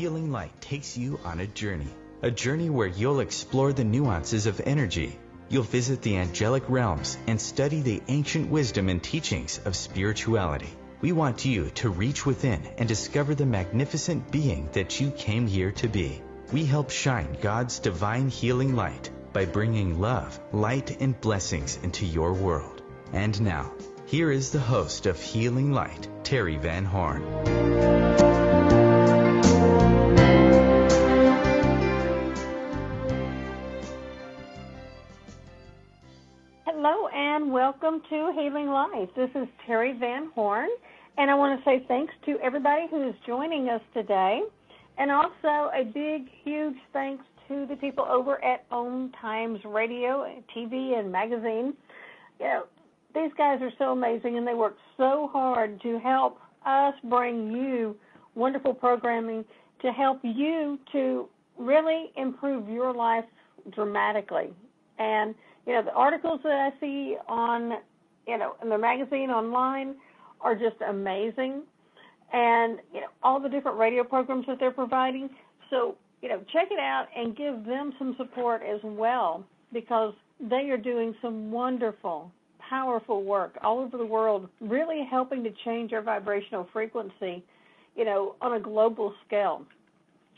Healing Light takes you on a journey where you'll explore the nuances of energy. You'll visit the angelic realms and study the ancient wisdom and teachings of spirituality. We want you to reach within and discover the magnificent being that you came here to be. We help shine God's divine healing light by bringing love, light, and blessings into your world. And now, here is the host of Healing Light, Teri Van Horn. Hello and welcome to Healing Life. This is Teri Van Horn, and I want to say thanks to everybody who is joining us today, and also a big, huge thanks to the people over at OMTimes Radio, TV, and magazine. You know, these guys are so amazing, and they work so hard to help us bring you wonderful programming to help you to really improve your life dramatically. And you know, the articles that I see on, in the magazine online are just amazing. And, all the different radio programs that they're providing. So, check it out and give them some support as well, because they are doing some wonderful, powerful work all over the world, really helping to change our vibrational frequency, on a global scale.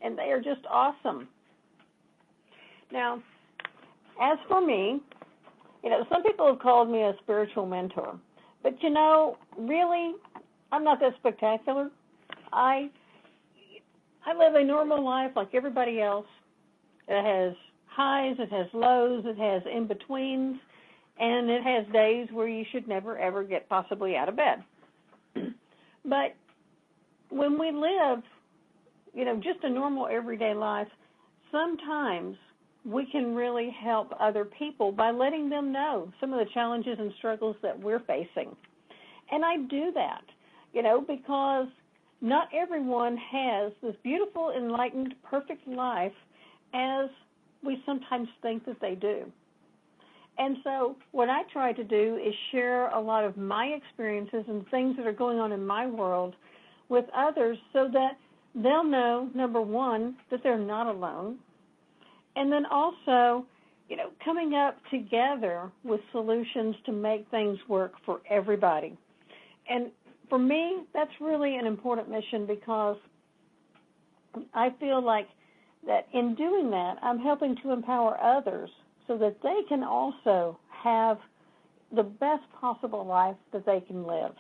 And they are just awesome. Now, as for me, some people have called me a spiritual mentor, but really, I'm not that spectacular. I live a normal life like everybody else. It has highs, it has lows, it has in-betweens, and it has days where you should never, ever get possibly out of bed. But when we live, just a normal everyday life, sometimes we can really help other people by letting them know some of the challenges and struggles that we're facing. And I do that, because not everyone has this beautiful, enlightened, perfect life as we sometimes think that they do. And so what I try to do is share a lot of my experiences and things that are going on in my world with others so that they'll know, number one, that they're not alone. And then also, coming up together with solutions to make things work for everybody. And for me, that's really an important mission, because I feel like that in doing that, I'm helping to empower others so that they can also have the best possible life that they can live.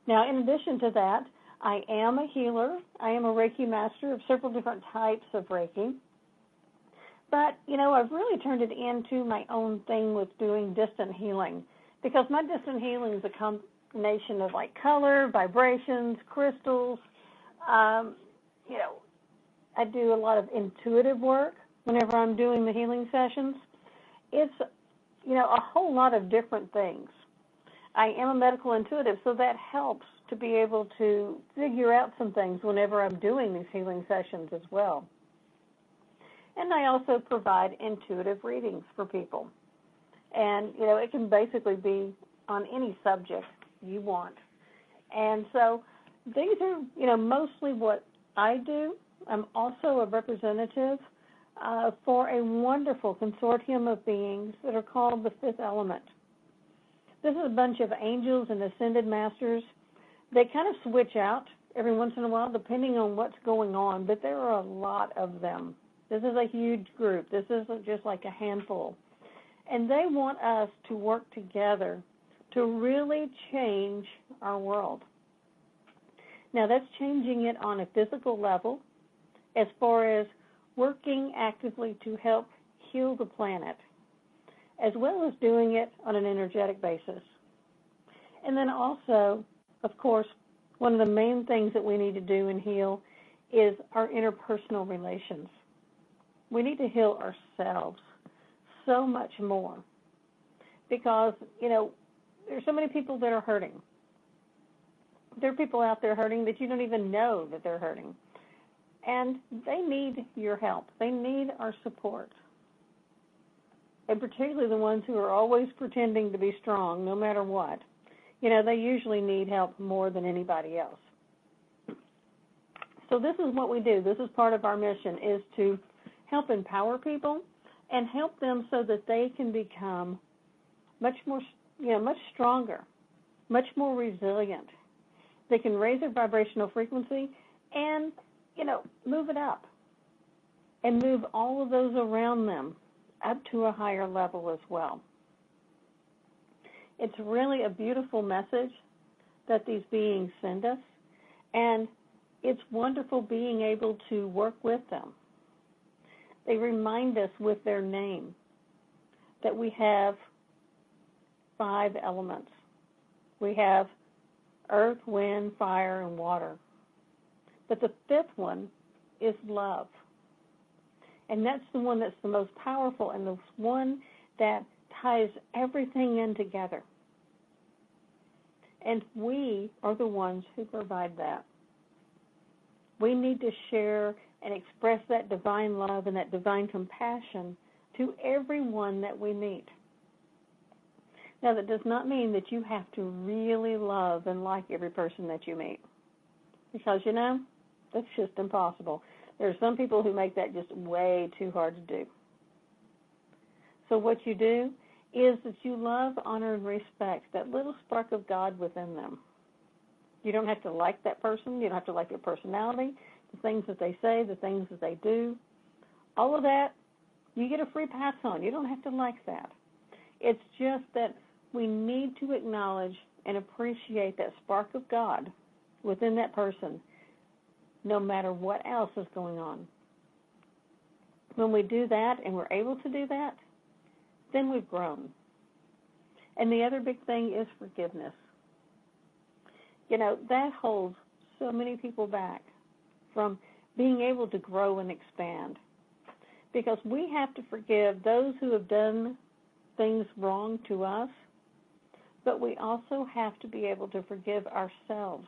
Now, in addition to that, I am a healer. I am a Reiki master of several different types of Reiki. But, I've really turned it into my own thing with doing distant healing, because my distant healing is a combination of like color, vibrations, crystals. I do a lot of intuitive work whenever I'm doing the healing sessions. It's, a whole lot of different things. I am a medical intuitive, so that helps to be able to figure out some things whenever I'm doing these healing sessions as well. And I also provide intuitive readings for people. And, it can basically be on any subject you want. And so these are, mostly what I do. I'm also a representative for a wonderful consortium of beings that are called the Fifth Element. This is a bunch of angels and ascended masters. They kind of switch out every once in a while depending on what's going on, but there are a lot of them. This is a huge group. This isn't just like a handful. And they want us to work together to really change our world. Now, that's changing it on a physical level as far as working actively to help heal the planet, as well as doing it on an energetic basis. And then also, of course, one of the main things that we need to do and heal is our interpersonal relations. We need to heal ourselves so much more, because, there's so many people that are hurting. There are people out there hurting that you don't even know that they're hurting. And they need your help. They need our support. And particularly the ones who are always pretending to be strong no matter what. They usually need help more than anybody else. So this is what we do. This is part of our mission, is to help empower people and help them so that they can become much more, much stronger, much more resilient. They can raise their vibrational frequency and, move it up and move all of those around them up to a higher level as well. It's really a beautiful message that these beings send us, and it's wonderful being able to work with them. They remind us with their name that we have 5 elements. We have earth, wind, fire, and water. But the 5th one is love. And that's the one that's the most powerful and the one that ties everything in together. And we are the ones who provide that. We need to share and express that divine love and that divine compassion to everyone that we meet. Now, that does not mean that you have to really love and like every person that you meet, because, that's just impossible. There are some people who make that just way too hard to do. So what you do is that you love, honor, and respect that little spark of God within them. You don't have to like that person. You don't have to like their personality, the things that they say, the things that they do. All of that, you get a free pass on. You don't have to like that. It's just that we need to acknowledge and appreciate that spark of God within that person, no matter what else is going on. When we do that and we're able to do that, then we've grown. And the other big thing is forgiveness. That holds so many people back from being able to grow and expand, because we have to forgive those who have done things wrong to us, but we also have to be able to forgive ourselves,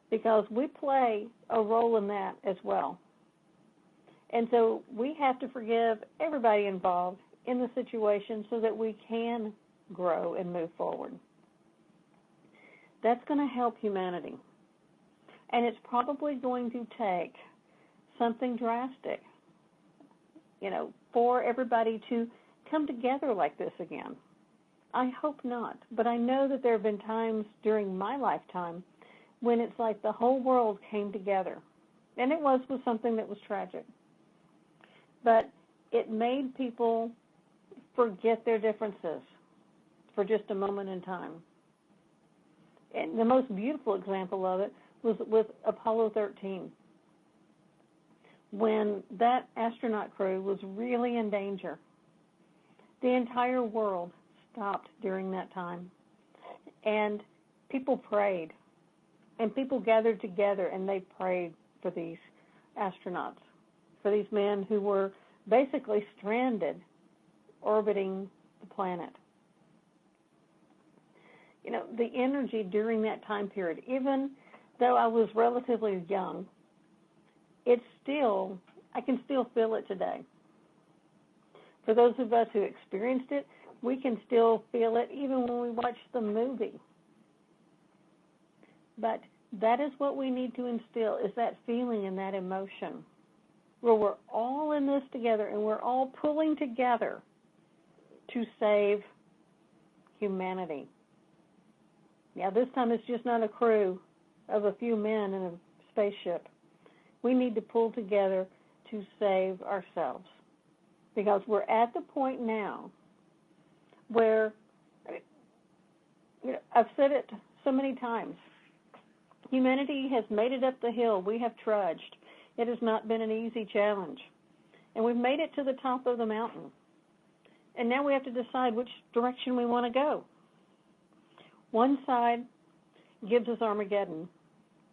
because we play a role in that as well. And so we have to forgive everybody involved in the situation so that we can grow and move forward. That's going to help humanity. And it's probably going to take something drastic, for everybody to come together like this again. I hope not, but I know that there have been times during my lifetime when it's like the whole world came together. And it was with something that was tragic. But it made people forget their differences for just a moment in time. And the most beautiful example of it was with Apollo 13. When that astronaut crew was really in danger, the entire world stopped during that time. And people prayed. And people gathered together and they prayed for these astronauts, for these men who were basically stranded orbiting the planet. The energy during that time period, even though I was relatively young, I can still feel it today. For those of us who experienced it, we can still feel it even when we watch the movie. But that is what we need to instill, is that feeling and that emotion, where we're all in this together and we're all pulling together to save humanity. Now, this time it's just not a crew of a few men in a spaceship. We need to pull together to save ourselves, because we're at the point now where, I've said it so many times, humanity has made it up the hill. We have trudged. It has not been an easy challenge. And we've made it to the top of the mountain. And now we have to decide which direction we want to go. One side gives us Armageddon,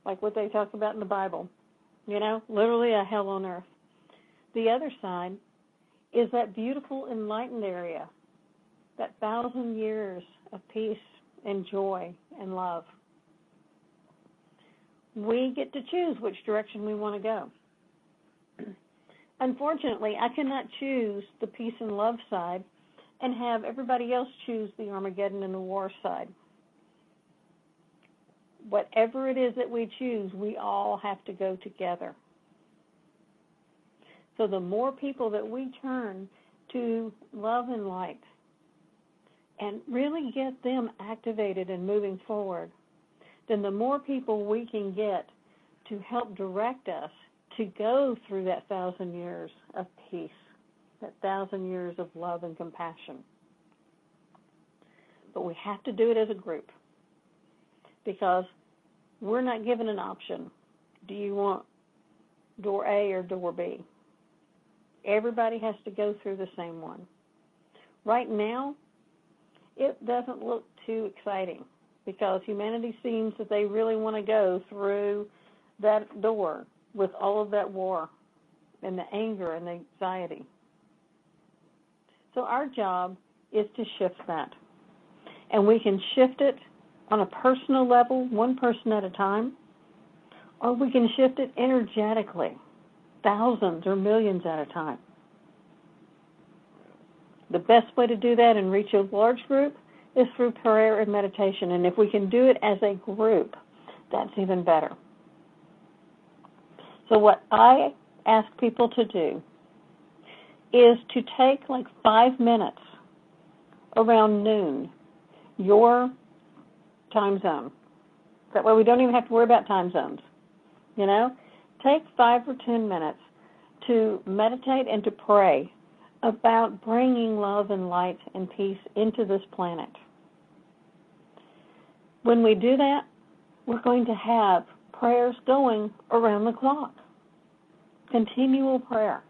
like what they talk about in the Bible. Literally a hell on earth. The other side is that beautiful enlightened area, that 1,000 years of peace and joy and love. We get to choose which direction we want to go. Unfortunately, I cannot choose the peace and love side and have everybody else choose the Armageddon and the war side. whatever it is that we choose, we all have to go together. So the more people that we turn to love and light and really get them activated and moving forward, then the more people we can get to help direct us to go through that 1,000 years of peace, that 1,000 years of love and compassion. But we have to do it as a group, because we're not given an option. Do you want door A or door B? Everybody has to go through the same one. Right now, it doesn't look too exciting, because humanity seems that they really want to go through that door with all of that war and the anger and the anxiety. So our job is to shift that. And we can shift it on a personal level, one person at a time, or we can shift it energetically, thousands or millions at a time. The best way to do that and reach a large group is through prayer and meditation. And if we can do it as a group, that's even better. So what I ask people to do is to take like 5 minutes around noon, your time zone. That way we don't even have to worry about time zones. You know, take 5 or 10 minutes to meditate and to pray about bringing love and light and peace into this planet. When we do that, we're going to have prayers going around the clock. Continual prayer,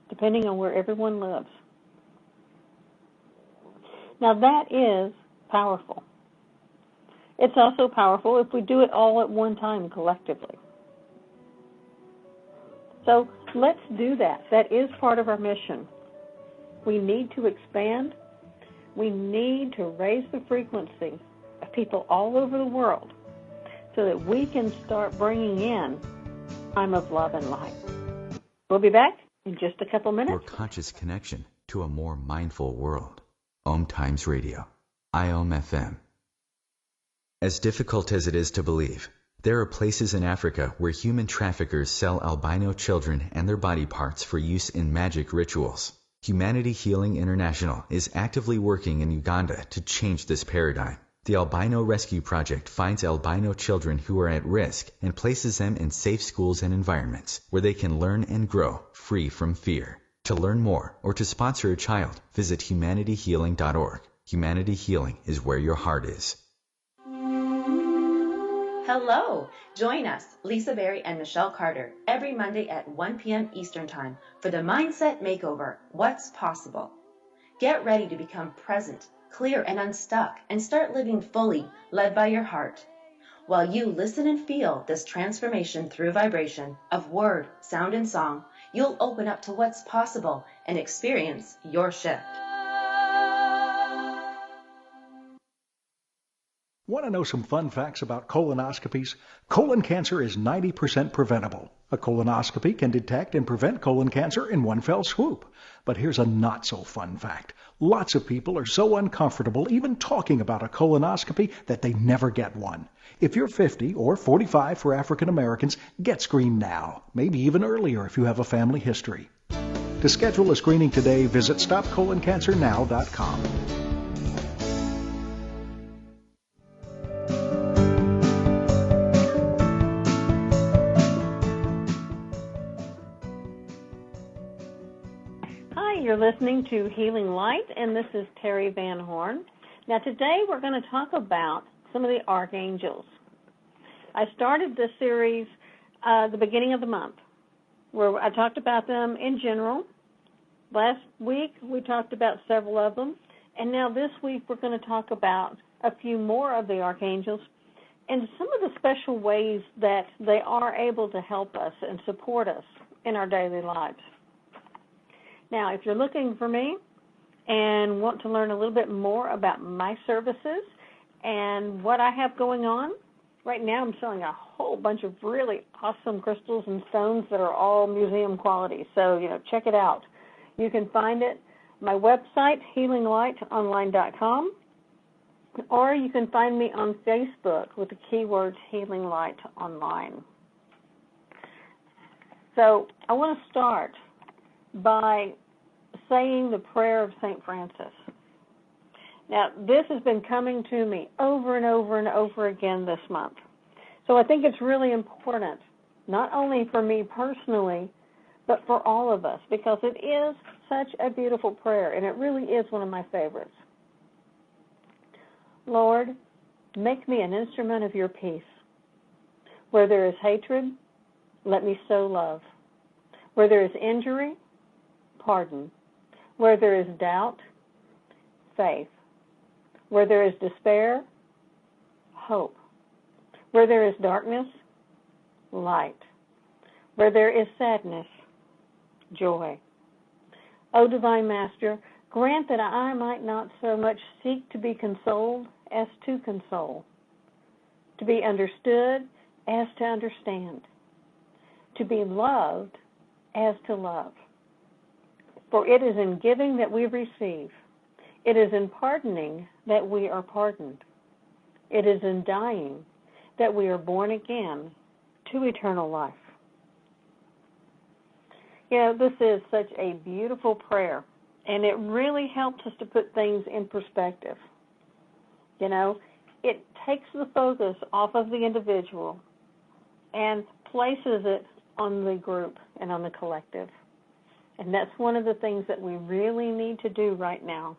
depending on where everyone lives. Now that is powerful. It's also powerful if we do it all at one time collectively. So let's do that. That is part of our mission. We need to expand. We need to raise the frequency of people all over the world so that we can start bringing in time of love and light. We'll be back in just a couple minutes. Your conscious connection to a more mindful world. OMTimes Radio. IOM FM. As difficult as it is to believe, there are places in Africa where human traffickers sell albino children and their body parts for use in magic rituals. Humanity Healing International is actively working in Uganda to change this paradigm. The Albino Rescue Project finds albino children who are at risk and places them in safe schools and environments where they can learn and grow free from fear. To learn more or to sponsor a child, visit humanityhealing.org. Humanity Healing is where your heart is. Hello! Join us, Lisa Berry and Michelle Carter, every Monday at 1 p.m. Eastern Time for the Mindset Makeover, What's Possible. Get ready to become present, clear, and unstuck, and start living fully, led by your heart. While you listen and feel this transformation through vibration of word, sound, and song, you'll open up to what's possible and experience your shift. Want to know some fun facts about colonoscopies? Colon cancer is 90% preventable. A colonoscopy can detect and prevent colon cancer in one fell swoop. But here's a not-so-fun fact. Lots of people are so uncomfortable even talking about a colonoscopy that they never get one. If you're 50 or 45 for African Americans, get screened now. Maybe even earlier if you have a family history. To schedule a screening today, visit StopColonCancerNow.com. You're listening to Healing Light, and this is Teri Van Horn. Now, today we're going to talk about some of the archangels. I started this series the beginning of the month, where I talked about them in general. Last week we talked about several of them, and now this week we're going to talk about a few more of the archangels and some of the special ways that they are able to help us and support us in our daily lives. Now, if you're looking for me and want to learn a little bit more about my services and what I have going on, right now I'm selling a whole bunch of really awesome crystals and stones that are all museum quality. So, check it out. You can find it, my website, healinglightonline.com, or you can find me on Facebook with the keywords Healing Light Online. So I want to start by saying the prayer of St. Francis. Now, this has been coming to me over and over and over again this month. So I think it's really important, not only for me personally, but for all of us, because it is such a beautiful prayer, and it really is one of my favorites. Lord, make me an instrument of your peace. Where there is hatred, let me sow love. Where there is injury, pardon. Where there is doubt, faith. Where there is despair, hope. Where there is darkness, light. Where there is sadness, joy. O Divine Master, grant that I might not so much seek to be consoled as to console, to be understood as to understand, to be loved as to love. For it is in giving that we receive. It is in pardoning that we are pardoned. It is in dying that we are born again to eternal life. You know, this is such a beautiful prayer, and it really helps us to put things in perspective. You know, it takes the focus off of the individual and places it on the group and on the collective. And that's one of the things that we really need to do right now,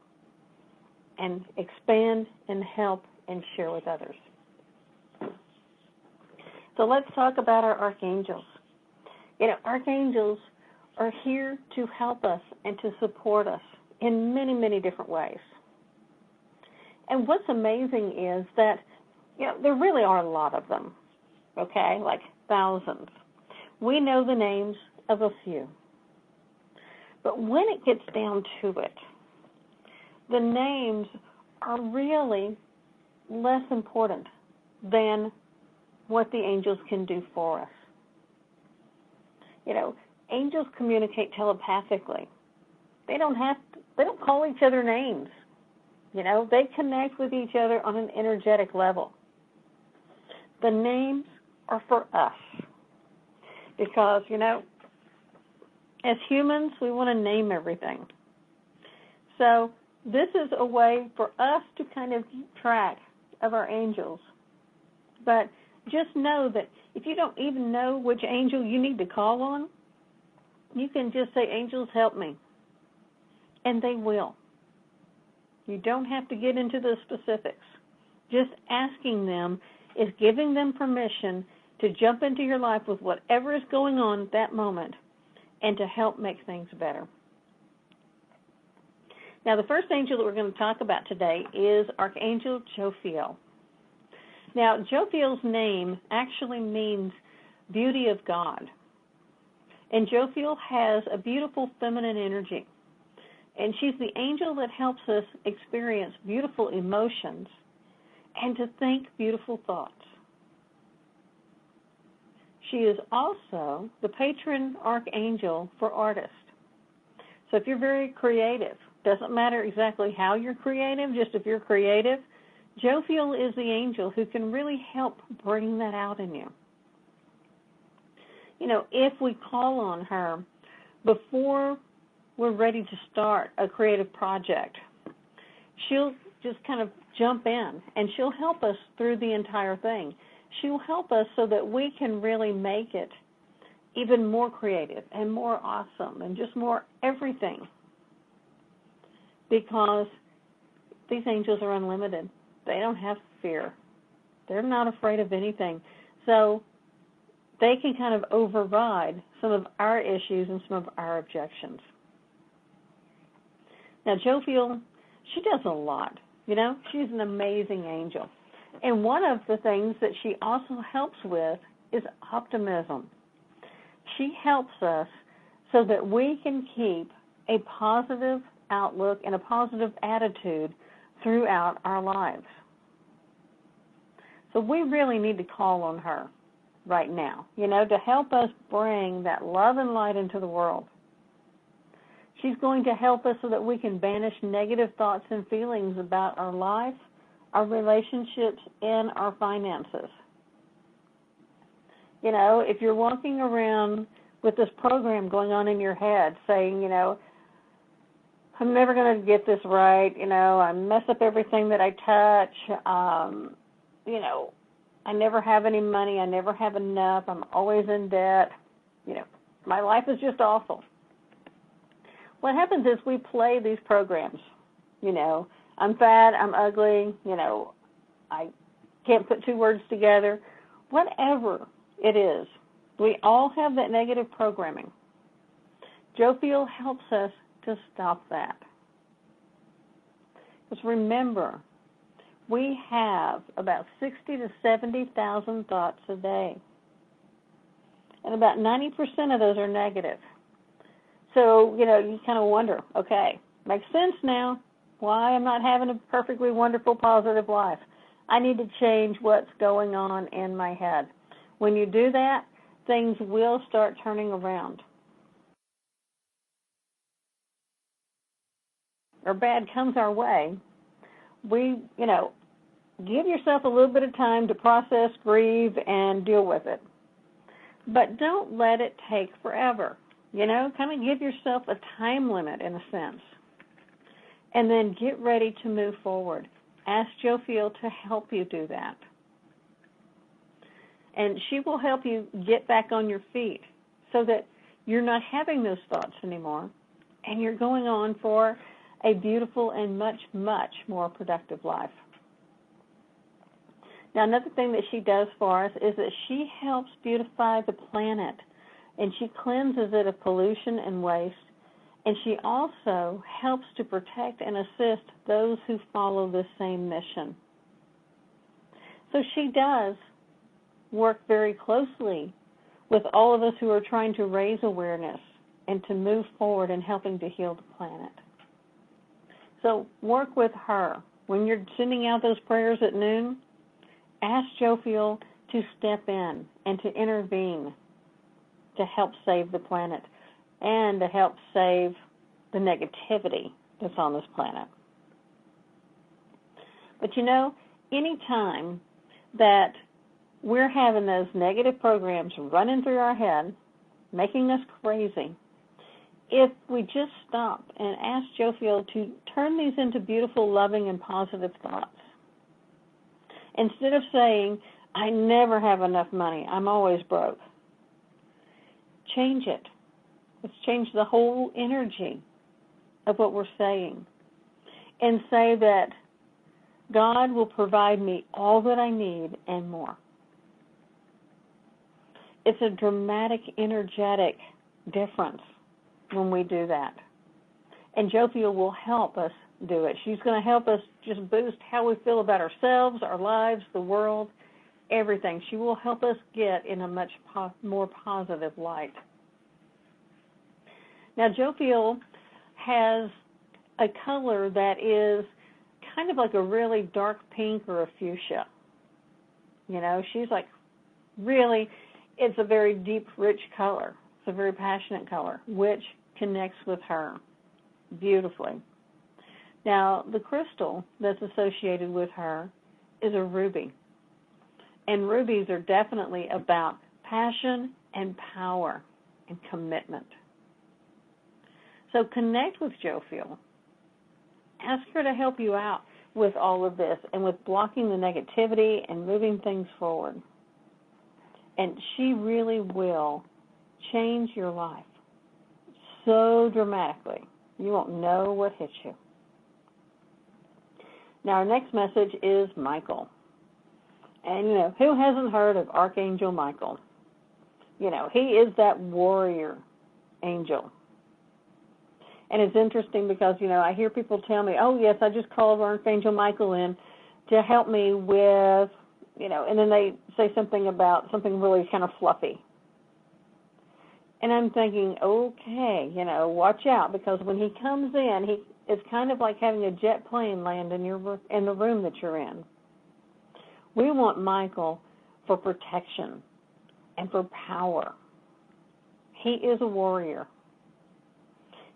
and expand and help and share with others. So let's talk about our archangels. You know, archangels are here to help us and to support us in many, many different ways. And what's amazing is that, you know, there really are a lot of them, okay, like thousands. We know the names of a few. But when it gets down to it, the names are really less important than what the angels can do for us. You know, angels communicate telepathically. They don't call each other names. You know, they connect with each other on an energetic level. The names are for us because, you know, as humans, we want to name everything. So this is a way for us to kind of keep track of our angels. But just know that if you don't even know which angel you need to call on, you can just say, angels, help me. And they will. You don't have to get into the specifics. Just asking them is giving them permission to jump into your life with whatever is going on at that moment and to help make things better. Now, the first angel that we're going to talk about today is Archangel Jophiel. Now, Jophiel's name actually means beauty of God. And Jophiel has a beautiful feminine energy. And she's the angel that helps us experience beautiful emotions and to think beautiful thoughts. She is also the patron archangel for artists. So if you're very creative, doesn't matter exactly how you're creative, just if you're creative, Jophiel is the angel who can really help bring that out in you. You know, if we call on her before we're ready to start a creative project, she'll just kind of jump in and she'll help us through the entire thing. She'll help us so that we can really make it even more creative and more awesome and just more everything, because these angels are unlimited. They don't have fear. They're not afraid of anything. So they can kind of override some of our issues and some of our objections. Now, Jophiel, she does a lot. You know, she's an amazing angel. And one of the things that she also helps with is optimism. She helps us so that we can keep a positive outlook and a positive attitude throughout our lives. So we really need to call on her right now, you know, to help us bring that love and light into the world. She's going to help us so that we can banish negative thoughts and feelings about our life, our relationships, and our finances. You know, if you're walking around with this program going on in your head saying, you know, I'm never going to get this right, you know, I mess up everything that I touch, you know, I never have any money, I never have enough, I'm always in debt, you know, my life is just awful. What happens is we play these programs, you know, I'm fat, I'm ugly, you know, I can't put two words together, whatever it is. We all have that negative programming. Jophiel helps us to stop that. Because remember, we have about 60 to 70,000 thoughts a day. And about 90% of those are negative. So, you know, you kind of wonder, okay, makes sense now why I'm not having a perfectly wonderful, positive life. I need to change what's going on in my head. When you do that, things will start turning around. Or bad comes our way, we, you know, give yourself a little bit of time to process, grieve, and deal with it. But don't let it take forever. You know, kind of give yourself a time limit in a sense. And then get ready to move forward. Ask Jophiel to help you do that. And she will help you get back on your feet so that you're not having those thoughts anymore and you're going on for a beautiful and much, much more productive life. Now, another thing that she does for us is that she helps beautify the planet, and she cleanses it of pollution and waste, and she also helps to protect and assist those who follow this same mission. So she does work very closely with all of us who are trying to raise awareness and to move forward in helping to heal the planet. So work with her. When you're sending out those prayers at noon, ask Jophiel to step in and to intervene to help save the planet and to help save the negativity that's on this planet. But you know, any time that we're having those negative programs running through our head, making us crazy, if we just stop and ask Jophiel to turn these into beautiful, loving, and positive thoughts, instead of saying, I never have enough money, I'm always broke, change it. Let's change the whole energy of what we're saying and say that God will provide me all that I need and more. It's a dramatic, energetic difference when we do that. And Jophiel will help us do it. She's going to help us just boost how we feel about ourselves, our lives, the world, everything. She will help us get in a much more positive light. Now, Jophiel has a color that is kind of like a really dark pink or a fuchsia. You know, she's like really, it's a very deep, rich color. It's a very passionate color, which connects with her beautifully. Now, the crystal that's associated with her is a ruby. And rubies are definitely about passion and power and commitment. So connect with Jophiel. Ask her to help you out with all of this and with blocking the negativity and moving things forward. And she really will change your life so dramatically. You won't know what hit you. Now, our next message is Michael. And, you know, who hasn't heard of Archangel Michael? You know, he is that warrior angel. And it's interesting because, you know, I hear people tell me, oh, yes, I just called Archangel Michael in to help me with, you know, and then they say something about something really kind of fluffy. And I'm thinking, okay, you know, watch out, because when he comes in, it's kind of like having a jet plane land in the room that you're in. We want Michael for protection and for power. He is a warrior.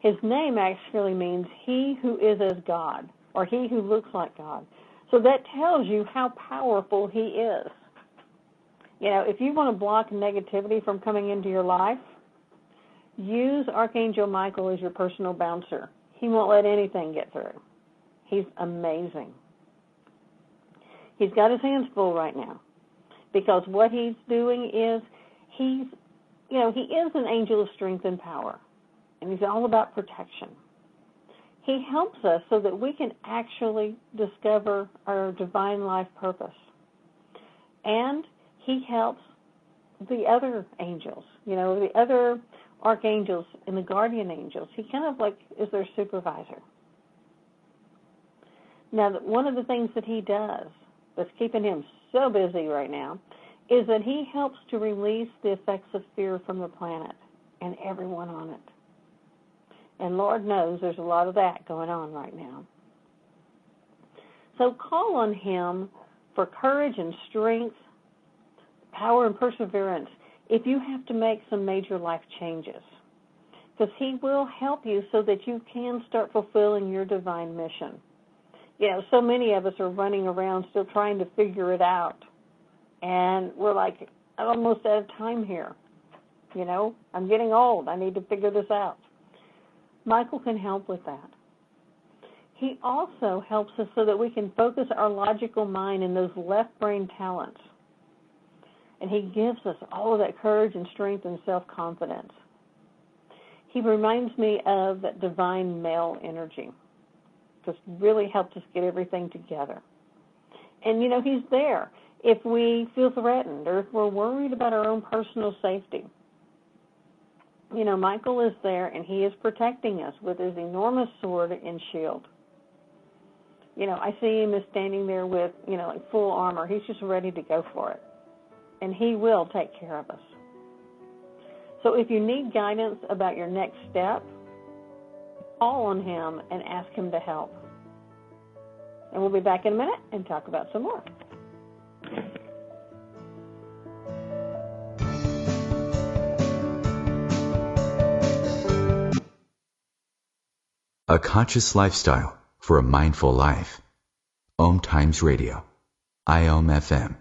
His name actually means he who is as God, or he who looks like God. So that tells you how powerful he is. You know, if you want to block negativity from coming into your life, use Archangel Michael as your personal bouncer. He won't let anything get through. He's amazing. He's got his hands full right now because what he's doing is he is an angel of strength and power, and he's all about protection. He helps us so that we can actually discover our divine life purpose. And he helps the other angels, the other archangels and the guardian angels. He kind of like is their supervisor. Now, one of the things that he does that's keeping him so busy right now is that he helps to release the effects of fear from the planet and everyone on it. And Lord knows there's a lot of that going on right now. So call on him for courage and strength, power and perseverance if you have to make some major life changes. Because he will help you so that you can start fulfilling your divine mission. So many of us are running around still trying to figure it out. And we're like almost out of time here. I'm getting old. I need to figure this out. Michael can help with that. He also helps us so that we can focus our logical mind in those left brain talents. And he gives us all of that courage and strength and self-confidence. He reminds me of that divine male energy. Just really helped us get everything together. And, he's there if we feel threatened or if we're worried about our own personal safety. Michael is there, and he is protecting us with his enormous sword and shield. I see him as standing there with, like full armor. He's just ready to go for it. And he will take care of us. So if you need guidance about your next step, call on him and ask him to help. And we'll be back in a minute and talk about some more. A conscious lifestyle for a mindful life. OMTimes Radio. IOM FM.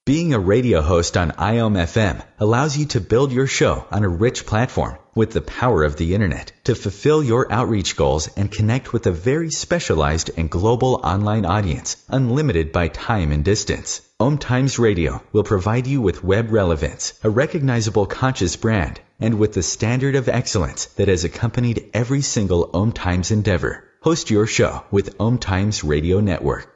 Being a radio host on IOM FM allows you to build your show on a rich platform with the power of the internet to fulfill your outreach goals and connect with a very specialized and global online audience, unlimited by time and distance. OMTimes Radio will provide you with web relevance, a recognizable conscious brand, and with the standard of excellence that has accompanied every single OMTimes endeavor. Host your show with OMTimes Radio Network.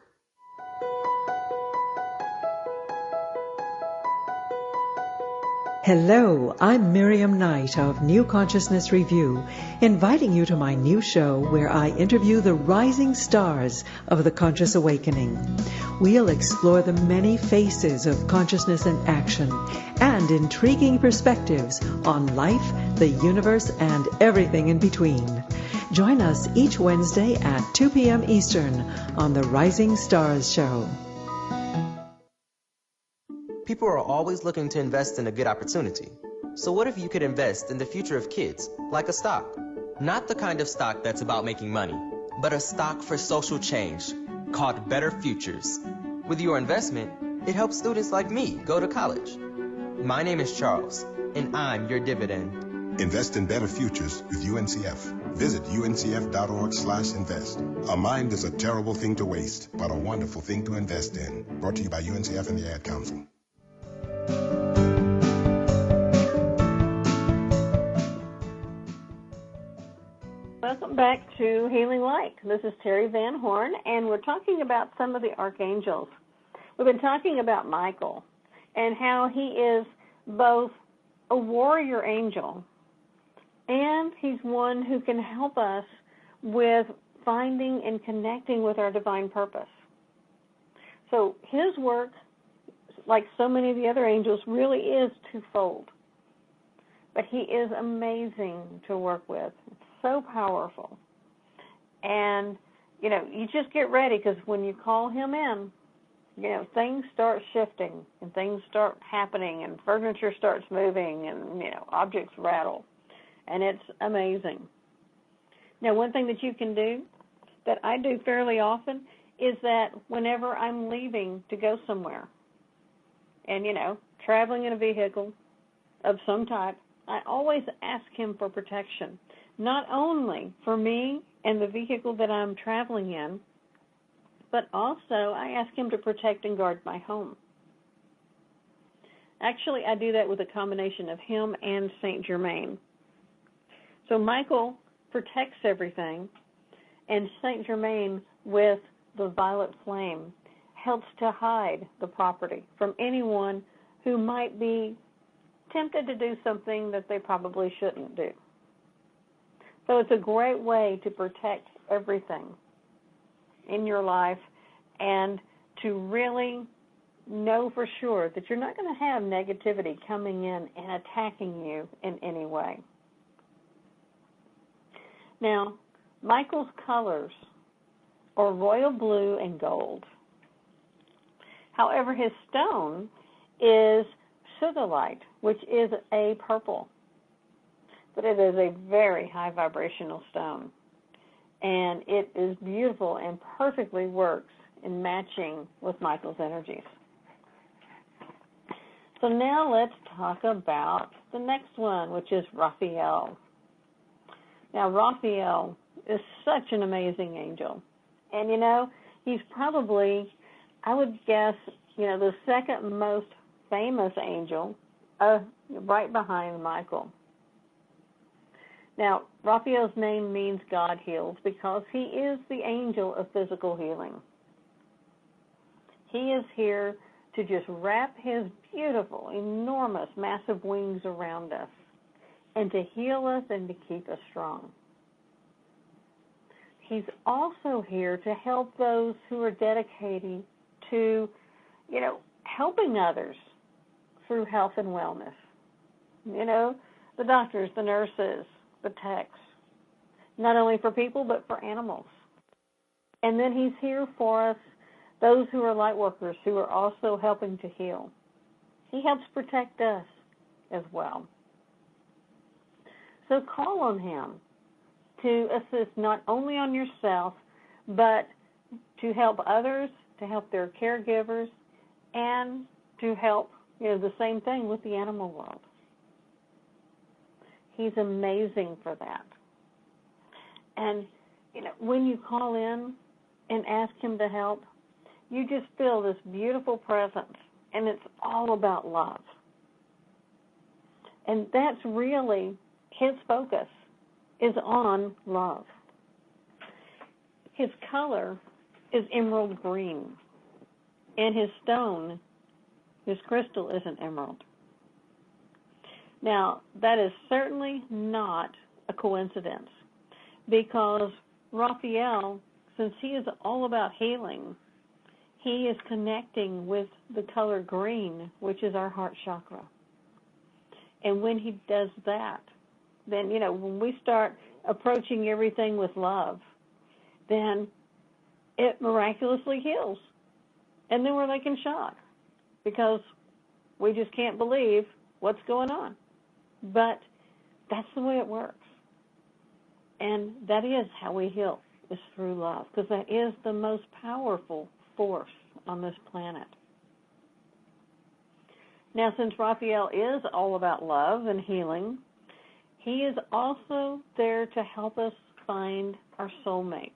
Hello, I'm Miriam Knight of New Consciousness Review, inviting you to my new show where I interview the rising stars of the conscious awakening. We'll explore the many faces of consciousness in action and intriguing perspectives on life, the universe, and everything in between. Join us each Wednesday at 2 p.m. Eastern on the Rising Stars Show. People are always looking to invest in a good opportunity. So what if you could invest in the future of kids, like a stock? Not the kind of stock that's about making money, but a stock for social change, called Better Futures. With your investment, it helps students like me go to college. My name is Charles, and I'm your dividend. Invest in better futures with UNCF. Visit uncf.org/invest. A mind is a terrible thing to waste, but a wonderful thing to invest in. Brought to you by UNCF and the Ad Council. Welcome back to Healing Light. This is Teri Van Horn, and we're talking about some of the archangels. We've been talking about Michael and how he is both a warrior angel and he's one who can help us with finding and connecting with our divine purpose. So his work, like so many of the other angels, really is twofold. But he is amazing to work with. It's so powerful. And, you just get ready because when you call him in, things start shifting and things start happening and furniture starts moving and, objects rattle. And it's amazing. Now, one thing that you can do that I do fairly often is that whenever I'm leaving to go somewhere and, traveling in a vehicle of some type, I always ask him for protection, not only for me and the vehicle that I'm traveling in, but also I ask him to protect and guard my home. Actually, I do that with a combination of him and Saint Germain. So Michael protects everything, and Saint Germain, with the violet flame, helps to hide the property from anyone who might be tempted to do something that they probably shouldn't do. So it's a great way to protect everything in your life and to really know for sure that you're not going to have negativity coming in and attacking you in any way. Now, Michael's colors are royal blue and gold. However, his stone is sodalite, which is a purple. But it is a very high vibrational stone. And it is beautiful and perfectly works in matching with Michael's energies. So now let's talk about the next one, which is Raphael. Now, Raphael is such an amazing angel. And, he's probably, I would guess, the second most famous angel, right behind Michael. Now, Raphael's name means God heals because he is the angel of physical healing. He is here to just wrap his beautiful, enormous, massive wings around us and to heal us and to keep us strong. He's also here to help those who are dedicated to, helping others through health and wellness. The doctors, the nurses, the techs, not only for people but for animals. And then he's here for us, those who are light workers who are also helping to heal. He helps protect us as well. So call on him to assist not only on yourself, but to help others, to help their caregivers, and to help, the same thing with the animal world. He's amazing for that. And, when you call in and ask him to help, you just feel this beautiful presence, and it's all about love. And that's really his focus, is on love. His color is emerald green, and his stone, his crystal, is an emerald. Now, that is certainly not a coincidence, because Raphael, since he is all about healing, he is connecting with the color green, which is our heart chakra. And when he does that, then, when we start approaching everything with love, then it miraculously heals. And then we're like in shock because we just can't believe what's going on. But that's the way it works. And that is how we heal, is through love, because that is the most powerful force on this planet. Now, since Raphael is all about love and healing, he is also there to help us find our soulmate.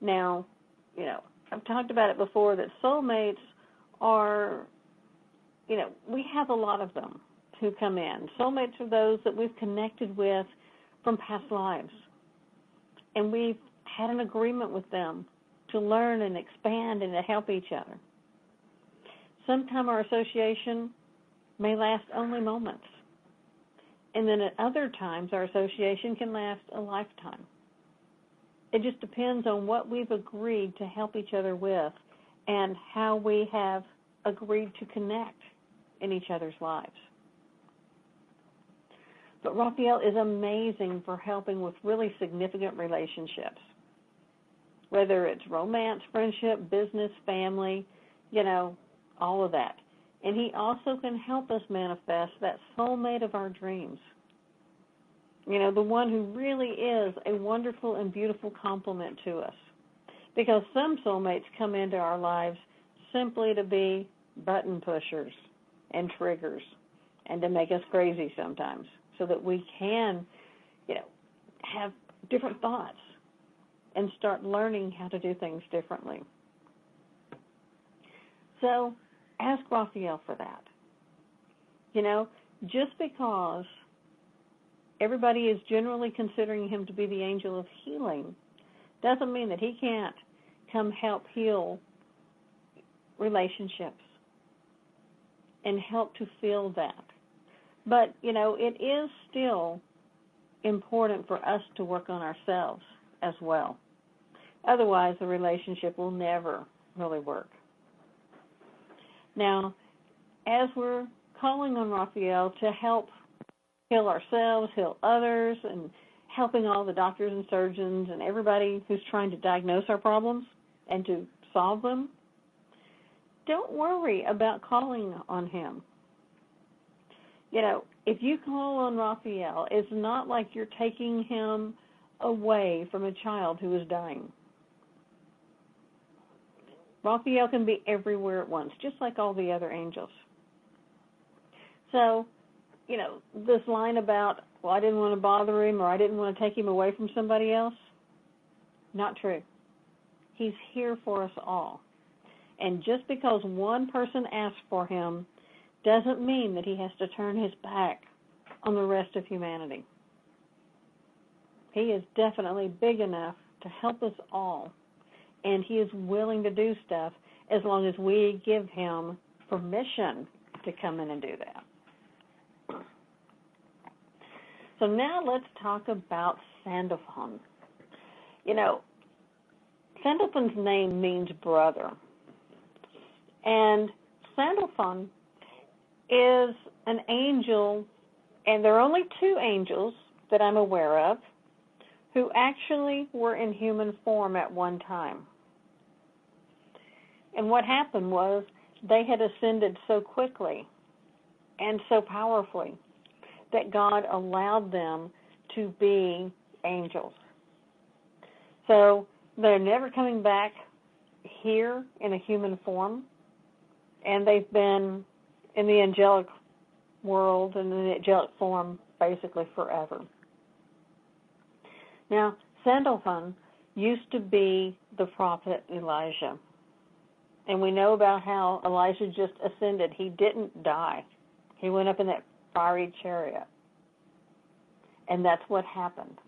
Now, I've talked about it before that soulmates are, we have a lot of them who come in. Soulmates are those that we've connected with from past lives. And we've had an agreement with them to learn and expand and to help each other. Sometimes our association may last only moments. And then at other times, our association can last a lifetime. It just depends on what we've agreed to help each other with and how we have agreed to connect in each other's lives. But Raphael is amazing for helping with really significant relationships, whether it's romance, friendship, business, family, all of that. And he also can help us manifest that soulmate of our dreams. The one who really is a wonderful and beautiful complement to us. Because some soulmates come into our lives simply to be button pushers and triggers and to make us crazy sometimes so that we can, have different thoughts and start learning how to do things differently. So ask Raphael for that. Just because everybody is generally considering him to be the angel of healing doesn't mean that he can't come help heal relationships and help to fill that. But, it is still important for us to work on ourselves as well. Otherwise, the relationship will never really work. Now, as we're calling on Raphael to help heal ourselves, heal others, and helping all the doctors and surgeons and everybody who's trying to diagnose our problems and to solve them, don't worry about calling on him. If you call on Raphael, it's not like you're taking him away from a child who is dying. Raphael can be everywhere at once, just like all the other angels. So, this line about, well, I didn't want to bother him or I didn't want to take him away from somebody else, not true. He's here for us all. And just because one person asks for him doesn't mean that he has to turn his back on the rest of humanity. He is definitely big enough to help us all, and he is willing to do stuff as long as we give him permission to come in and do that. So now let's talk about Sandalphon. Sandalphon's name means brother. And Sandalphon is an angel, and there are only two angels that I'm aware of who actually were in human form at one time. And what happened was they had ascended so quickly and so powerfully that God allowed them to be angels. So they're never coming back here in a human form, and they've been in the angelic world and in the angelic form basically forever. Now, Sandalphon used to be the prophet Elijah. And we know about how Elijah just ascended. He didn't die. He went up in that fiery chariot. And that's what happened,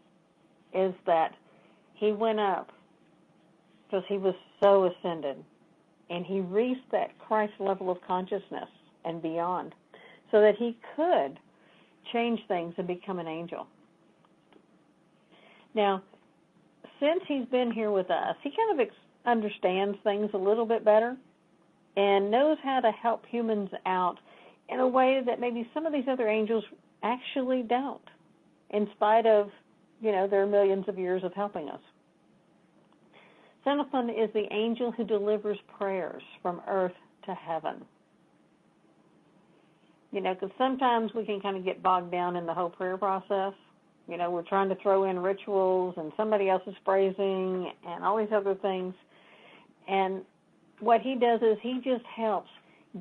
is that he went up because he was so ascended. And he reached that Christ level of consciousness and beyond so that he could change things and become an angel. Now, since he's been here with us, he kind of understands things a little bit better and knows how to help humans out in a way that maybe some of these other angels actually don't, in spite of, their millions of years of helping us. Sandalphon is the angel who delivers prayers from earth to heaven. Because sometimes we can kind of get bogged down in the whole prayer process. We're trying to throw in rituals and somebody else is phrasing and all these other things. And what he does is he just helps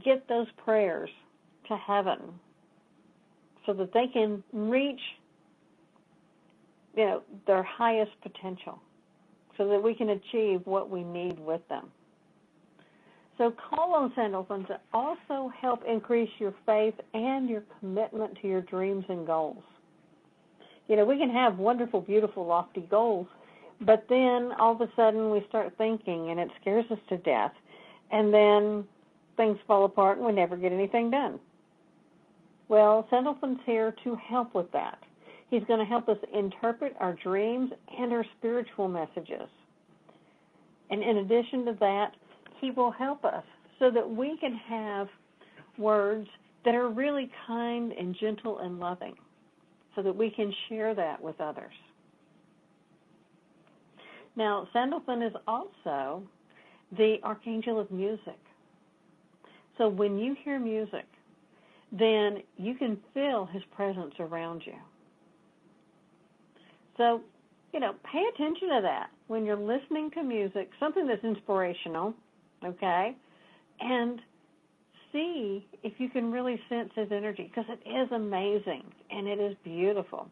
get those prayers to heaven so that they can reach, their highest potential, so that we can achieve what we need with them. So call on Sandalphon to also help increase your faith and your commitment to your dreams and goals. We can have wonderful, beautiful, lofty goals, but then all of a sudden we start thinking and it scares us to death, and then things fall apart and we never get anything done. Well, Sandalphon's here to help with that. He's going to help us interpret our dreams and our spiritual messages. And in addition to that, he will help us so that we can have words that are really kind and gentle and loving, so that we can share that with others. Now, Sandalphon is also the Archangel of music. So when you hear music, then you can feel his presence around you. So pay attention to that when you're listening to music, something that's inspirational, okay? And see if you can really sense his energy, because it is amazing and it is beautiful.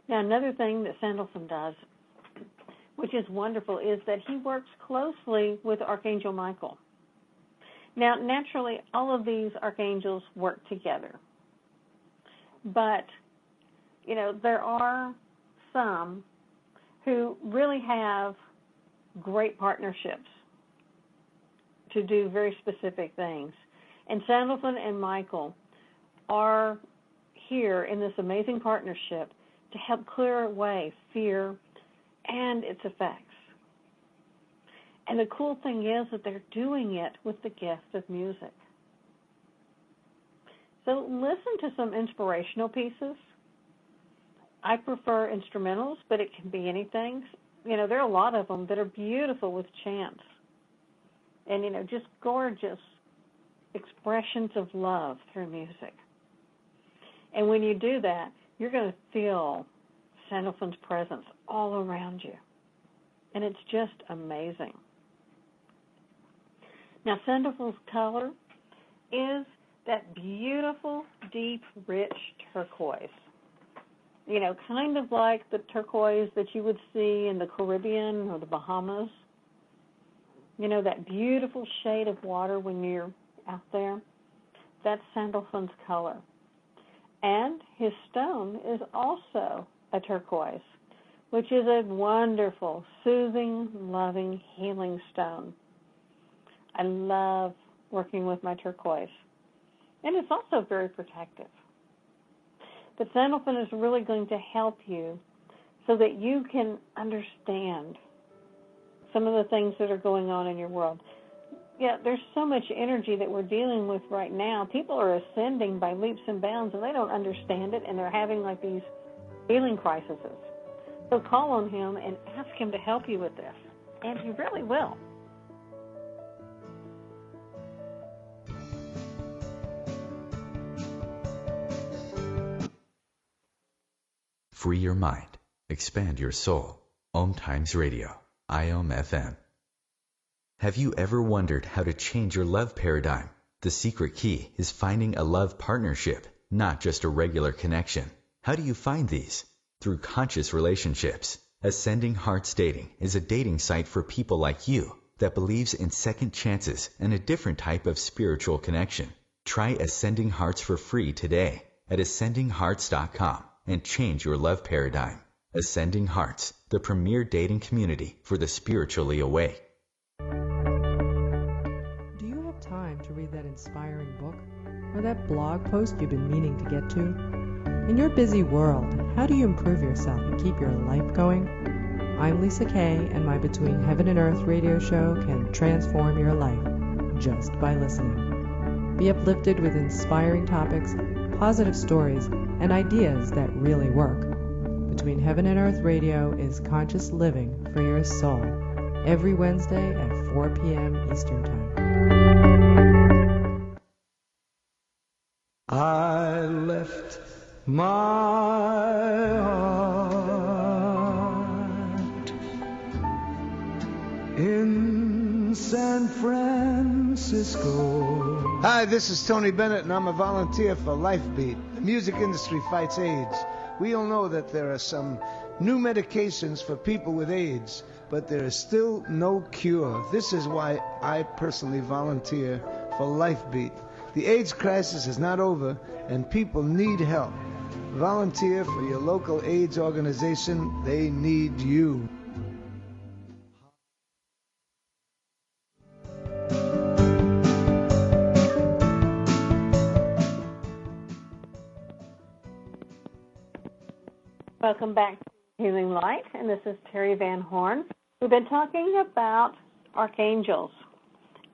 Now, another thing that Sandalphon does, which is wonderful, is that he works closely with Archangel Michael. Now, naturally, all of these archangels work together. But, there are some who really have great partnerships to do very specific things. And Sandalphon and Michael are here in this amazing partnership to help clear away fear and its effects. And the cool thing is that they're doing it with the gift of music. So listen to some inspirational pieces. I prefer instrumentals, but it can be anything. There are a lot of them that are beautiful with chants. And, just gorgeous expressions of love through music. And when you do that, you're going to feel Sandalphon's presence all around you. And it's just amazing. Now, Sandalphon's color is that beautiful, deep, rich turquoise. Kind of like the turquoise that you would see in the Caribbean or the Bahamas. That beautiful shade of water when you're out there. That's Sandalphon's color. And his stone is also a turquoise, which is a wonderful, soothing, loving, healing stone. I love working with my turquoise. And it's also very protective. But Sandalphon is really going to help you so that you can understand some of the things that are going on in your world. Yeah, there's so much energy that we're dealing with right now. People are ascending by leaps and bounds, and they don't understand it, and they're having like these healing crises. So call on him and ask him to help you with this, and he really will. Free your mind. Expand your soul. OMTimes Radio. IOM FM. Have you ever wondered how to change your love paradigm? The secret key is finding a love partnership, not just a regular connection. How do you find these? Through conscious relationships. Ascending Hearts Dating is a dating site for people like you that believes in second chances and a different type of spiritual connection. Try Ascending Hearts for free today at ascendinghearts.com and change your love paradigm. Ascending Hearts, the premier dating community for the spiritually awake. Do you have time to read that inspiring book or that blog post you've been meaning to get to? In your busy world, how do you improve yourself and keep your life going? I'm Lisa Kay, and my Between Heaven and Earth radio show can transform your life just by listening. Be uplifted with inspiring topics, positive stories, and ideas that really work. Between Heaven and Earth Radio is conscious living for your soul, every Wednesday at 4 p.m. Eastern Time. I left my heart in San Francisco. Hi, this is Tony Bennett, and I'm a volunteer for Lifebeat. The music industry fights AIDS. We all know that there are some new medications for people with AIDS, but there is still no cure. This is why I personally volunteer for Lifebeat. The AIDS crisis is not over, and people need help. Volunteer for your local AIDS organization. They need you. Welcome back to Healing Light, and this is Teri Van Horn. We've been talking about archangels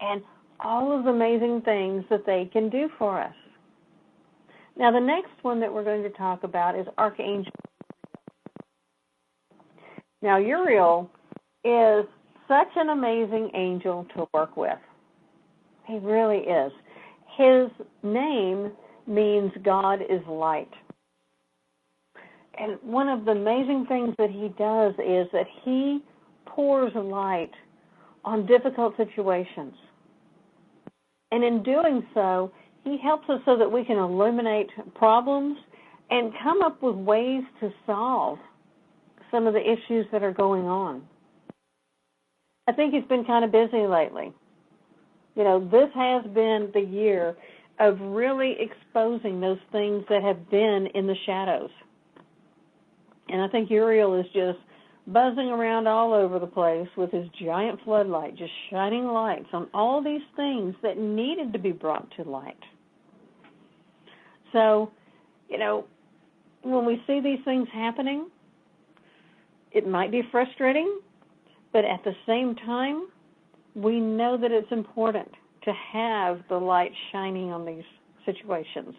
and all of the amazing things that they can do for us. Now, the next one that we're going to talk about is Archangel Uriel. Now, Uriel is such an amazing angel to work with. He really is. His name means God is light. And one of the amazing things that he does is that he pours light on difficult situations. And in doing so, he helps us so that we can illuminate problems and come up with ways to solve some of the issues that are going on. I think he's been kind of busy lately. You know, this has been the year of really exposing those things that have been in the shadows. And I think Uriel is just buzzing around all over the place with his giant floodlight, just shining lights on all these things that needed to be brought to light. So, you know, when we see these things happening, it might be frustrating, but at the same time, we know that it's important to have the light shining on these situations.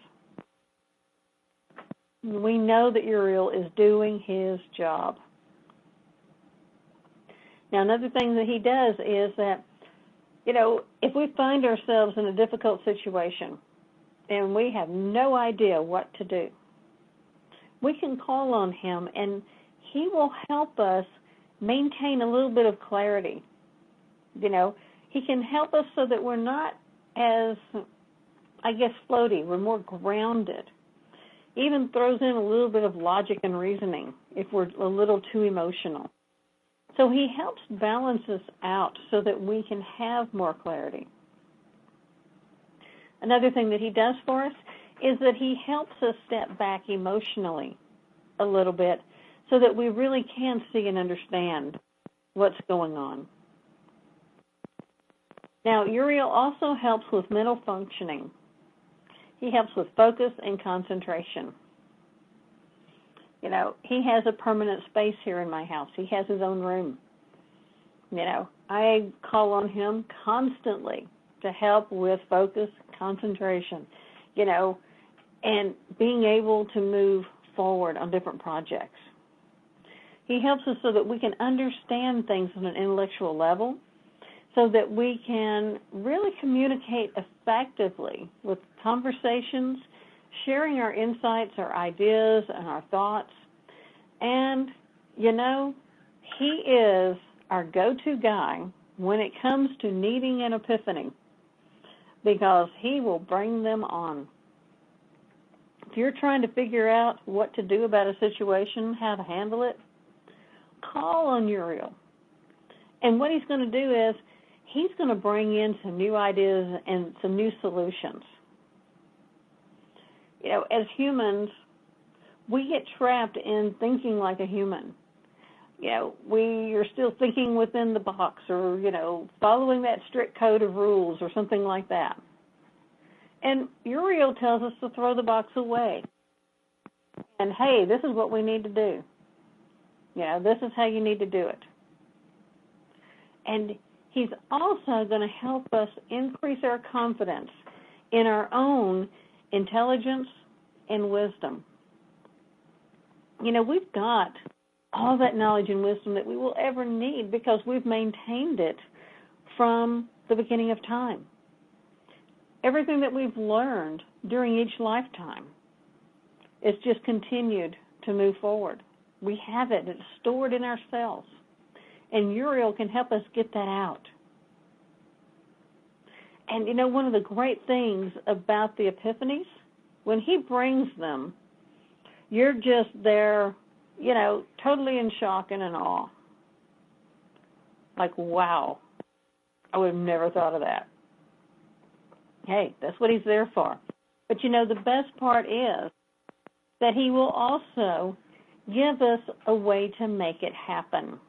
We know that Uriel is doing his job. Now, another thing that he does is that, you know, if we find ourselves in a difficult situation and we have no idea what to do, we can call on him and he will help us maintain a little bit of clarity. You know, he can help us so that we're not as, I guess, floaty. We're more grounded. Even throws in a little bit of logic and reasoning if we're a little too emotional. So he helps balance us out so that we can have more clarity. Another thing that he does for us is that he helps us step back emotionally a little bit so that we really can see and understand what's going on. Now, Uriel also helps with mental functioning. He helps with focus and concentration. You know, he has a permanent space here in my house. He has his own room. You know, I call on him constantly to help with focus, concentration, you know, and being able to move forward on different projects. He helps us so that we can understand things on an intellectual level, so that we can really communicate effectively with conversations, sharing our insights, our ideas, and our thoughts. And, you know, he is our go-to guy when it comes to needing an epiphany, because he will bring them on. If you're trying to figure out what to do about a situation, how to handle it, call on Uriel. And what he's going to do is he's going to bring in some new ideas and some new solutions. You know, as humans, we get trapped in thinking like a human. You know, we are still thinking within the box, or, you know, following that strict code of rules or something like that. And Uriel tells us to throw the box away. And, hey, this is what we need to do. You know, this is how you need to do it. And he's also going to help us increase our confidence in our own intelligence and wisdom. You know, we've got all that knowledge and wisdom that we will ever need because we've maintained it from the beginning of time. Everything that we've learned during each lifetime is just continued to move forward. We have it. It's stored in our cells. And Uriel can help us get that out. And, you know, one of the great things about the epiphanies, when he brings them, you're just there, you know, totally in shock and in awe. Like, wow, I would have never thought of that. Hey, that's what he's there for. But, you know, the best part is that he will also give us a way to make it happen.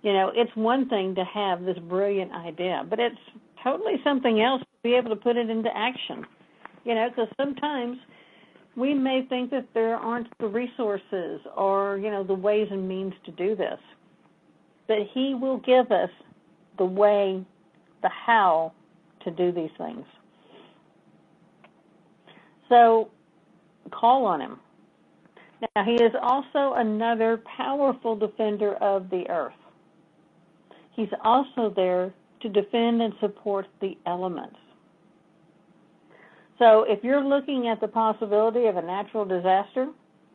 You know, it's one thing to have this brilliant idea, but it's totally something else to be able to put it into action. You know, because sometimes we may think that there aren't the resources or, you know, the ways and means to do this. But he will give us the way, the how to do these things. So call on him. Now, he is also another powerful defender of the earth. He's also there to defend and support the elements. So if you're looking at the possibility of a natural disaster,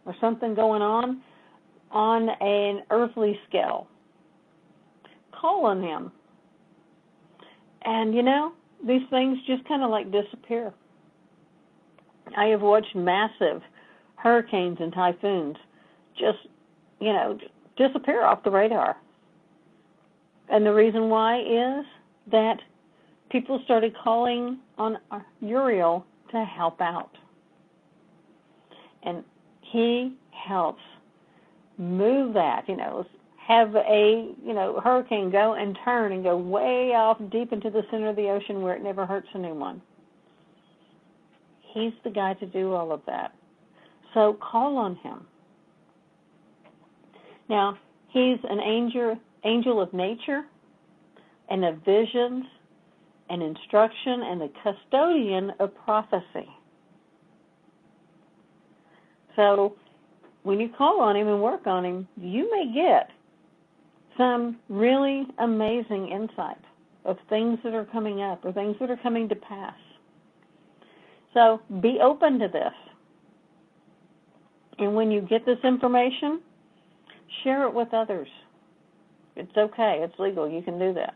or something going on an earthly scale, call on him. And, these things just kind of like disappear. I have watched massive hurricanes and typhoons just, disappear off the radar. And the reason why is that people started calling on Uriel to help out. And he helps move that, have a, hurricane go and turn and go way off deep into the center of the ocean where it never hurts anyone. He's the guy to do all of that. So call on him. Now, he's an angel of nature and of visions and instruction and the custodian of prophecy. So when you call on him and work on him, you may get some really amazing insight of things that are coming up or things that are coming to pass. So be open to this. And when you get this information, share it with others. It's okay. It's legal. You can do that.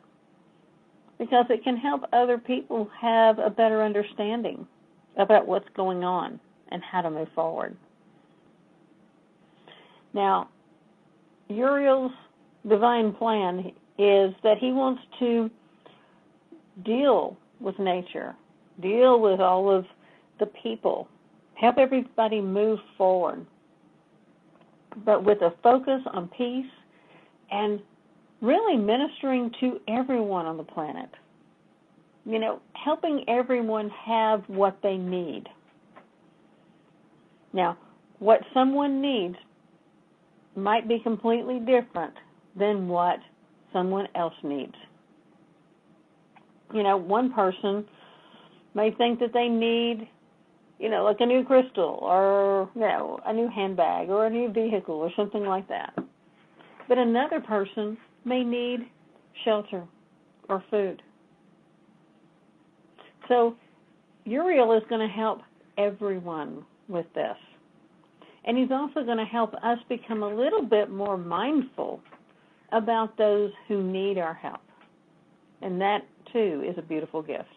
Because it can help other people have a better understanding about what's going on and how to move forward. Now, Uriel's divine plan is that he wants to deal with nature, deal with all of the people, help everybody move forward, but with a focus on peace and really ministering to everyone on the planet. Helping everyone have what they need. Now, what someone needs might be completely different than what someone else needs. One person may think that they need, like a new crystal or, a new handbag or a new vehicle or something like that. But another person may need shelter or food. So Uriel is going to help everyone with this. And he's also going to help us become a little bit more mindful about those who need our help. And that, too, is a beautiful gift.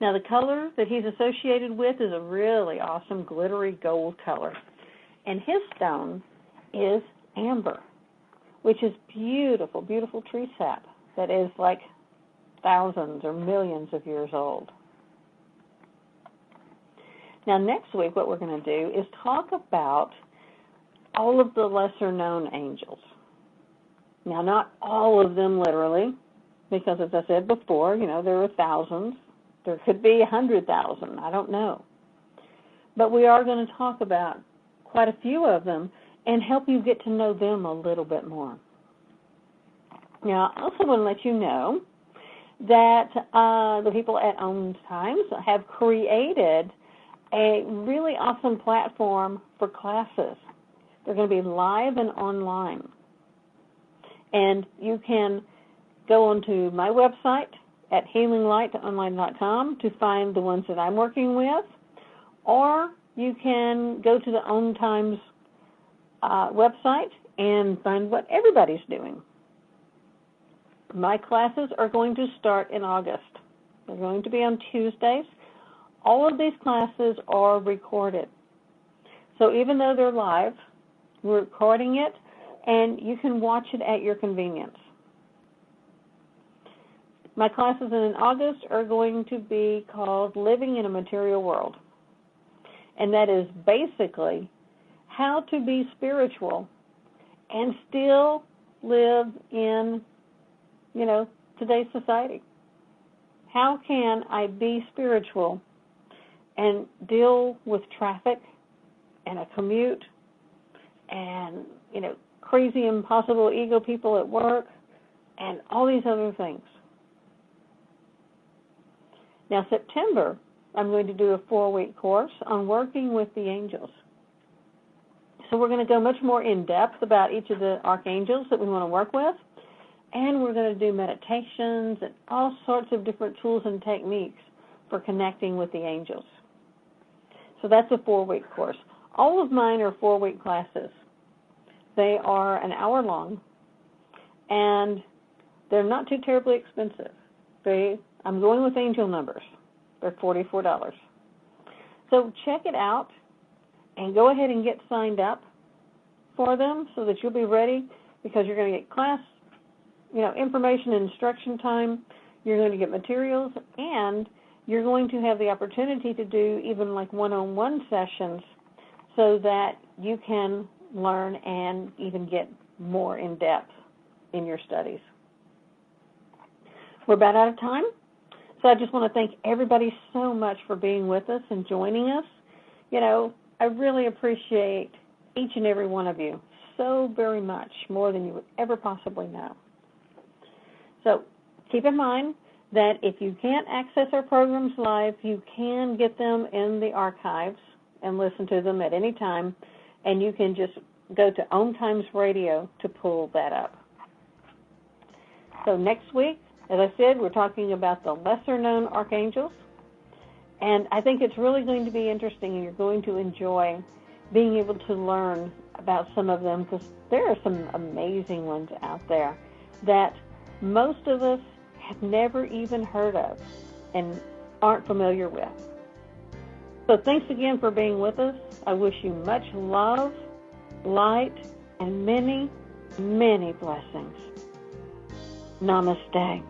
Now, the color that he's associated with is a really awesome glittery gold color. And his stone is amber, which is beautiful, beautiful tree sap that is like thousands or millions of years old. Now, next week, what we're going to do is talk about all of the lesser-known angels. Now, not all of them literally, because as I said before, there are thousands. There could be 100,000. I don't know. But we are going to talk about quite a few of them and help you get to know them a little bit more. Now, I also want to let you know that the people at OMTimes have created a really awesome platform for classes. They're going to be live and online. And you can go onto my website at healinglightonline.com to find the ones that I'm working with, or you can go to the OMTimes website and find what everybody's doing. My classes are going to start in August. They're going to be on Tuesdays. All of these classes are recorded. So even though they're live, we're recording it, and you can watch it at your convenience. My classes in August are going to be called Living in a Material World. And that is basically how to be spiritual and still live in, today's society. How can I be spiritual and deal with traffic and a commute and, crazy, impossible ego people at work and all these other things? Now, September, I'm going to do a 4-week course on working with the angels. So we're going to go much more in depth about each of the archangels that we want to work with, and we're going to do meditations and all sorts of different tools and techniques for connecting with the angels. So that's a 4-week course. All of mine are 4-week classes. They are an hour long, and they're not too terribly expensive. I'm going with angel numbers. They're $44. So check it out and go ahead and get signed up for them so that you'll be ready, because you're going to get class, information and instruction time. You're going to get materials, and you're going to have the opportunity to do even like one-on-one sessions so that you can learn and even get more in depth in your studies. We're about out of time, so I just want to thank everybody so much for being with us and joining us. I really appreciate each and every one of you so very much, more than you would ever possibly know. So keep in mind that if you can't access our programs live, you can get them in the archives and listen to them at any time, and you can just go to OMTimes Radio to pull that up. So next week, as I said, we're talking about the lesser-known archangels, and I think it's really going to be interesting, and you're going to enjoy being able to learn about some of them, because there are some amazing ones out there that most of us have never even heard of and aren't familiar with. So thanks again for being with us. I wish you much love, light, and many, many blessings. Namaste.